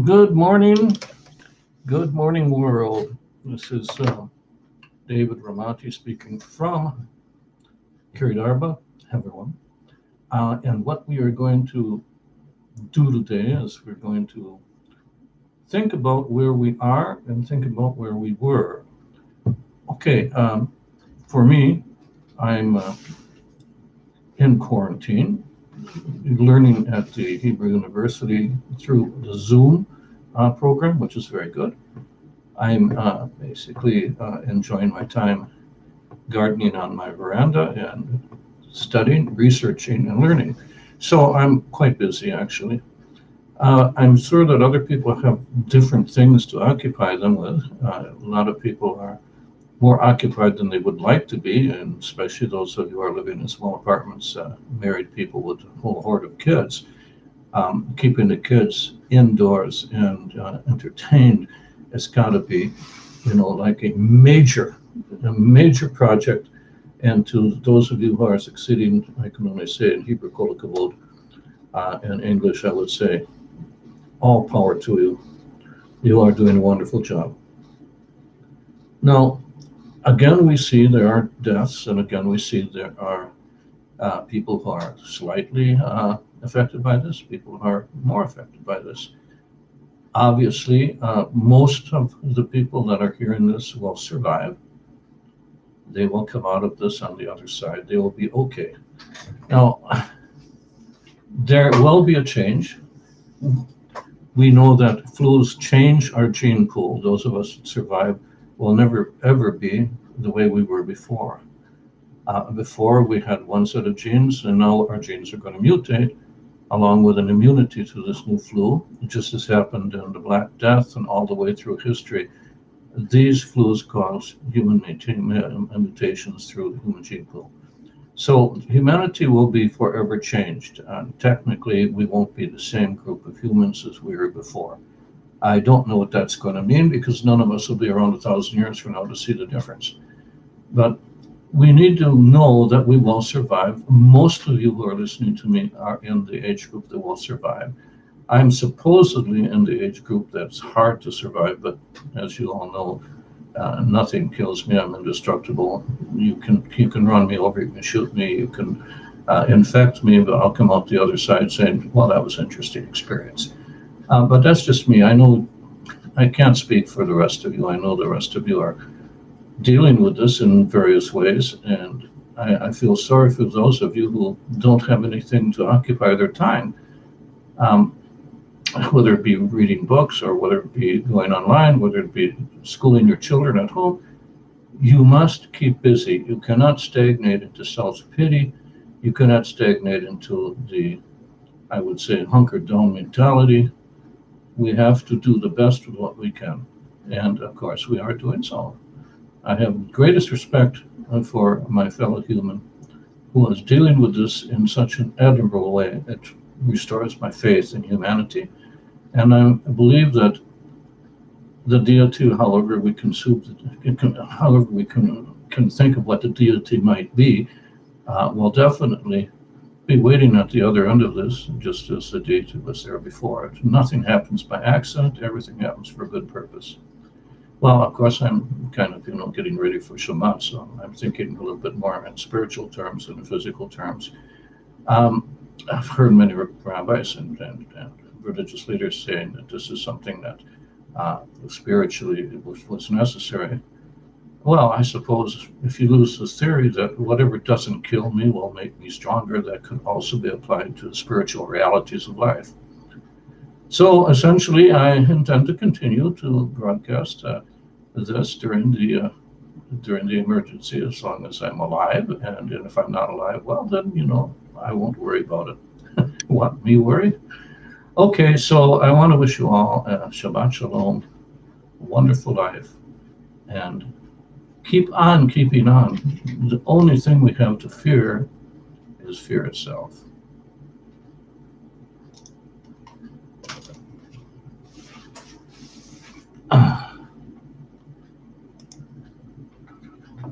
Good morning. Good morning, world. This is David Ramati speaking from Kiridarba, everyone. And what we are going to do today is we're going to think about where we are and think about where we were. Okay, for me, I'm in quarantine, learning at the Hebrew University through the Zoom program, which is very good. I'm basically enjoying my time gardening on my veranda and studying, researching, and learning. So I'm quite busy, actually. I'm sure that other people have different things to occupy them with. A lot of people are more occupied than they would like to be, and especially those of you who are living in small apartments, married people with a whole horde of kids. Keeping the kids indoors and entertained has got to be, like a major project. And to those of you who are succeeding, I can only say in Hebrew kol hakavod. In English, I would say, all power to you. You are doing a wonderful job. Now, again, we see there are deaths, and again, we see there are people who are slightly affected by this, people who are more affected by this. Obviously, most of the people that are hearing this will survive. They will come out of this on the other side. They will be okay. Now, there will be a change. We know that flus change our gene pool. Those of us that survive will never, ever be the way we were before. Before, we had one set of genes, and now our genes are going to mutate along with an immunity to this new flu, just as happened in the Black Death and all the way through history. These flus cause human mutations through the human gene pool. So humanity will be forever changed. Technically, we won't be the same group of humans as we were before. I don't know what that's going to mean because none of us will be around 1,000 years from now to see the difference. But we need to know that we will survive. Most of you who are listening to me are in the age group that will survive. I'm supposedly in the age group that's hard to survive, but as you all know, nothing kills me. I'm indestructible. You can run me over, you can shoot me, you can infect me, but I'll come out the other side saying, well, that was an interesting experience. But that's just me. I know I can't speak for the rest of you. I know the rest of you are dealing with this in various ways, and I feel sorry for those of you who don't have anything to occupy their time, whether it be reading books or whether it be going online, whether it be schooling your children at home. You must keep busy. You cannot stagnate into self-pity. You cannot stagnate into the, I would say, hunkered down mentality. We have to do the best with what we can, and of course we are doing so. I have greatest respect for my fellow human who is dealing with this in such an admirable way. It restores my faith in humanity. And I believe that the deity, however we can think of what the deity might be, will definitely be waiting at the other end of this, just as the deity was there before. Nothing happens by accident. Everything happens for a good purpose. Well, of course, I'm kind of, getting ready for Shabbat, so I'm thinking a little bit more in spiritual terms than in physical terms. I've heard many rabbis and religious leaders saying that this is something that spiritually was necessary. Well, I suppose if you lose the theory that whatever doesn't kill me will make me stronger, that could also be applied to the spiritual realities of life. So essentially, I intend to continue to broadcast this during the emergency as long as I'm alive. And if I'm not alive, well, then, I won't worry about it. Want me worried? Okay, so I want to wish you all Shabbat Shalom, wonderful life, and keep on keeping on. The only thing we have to fear is fear itself.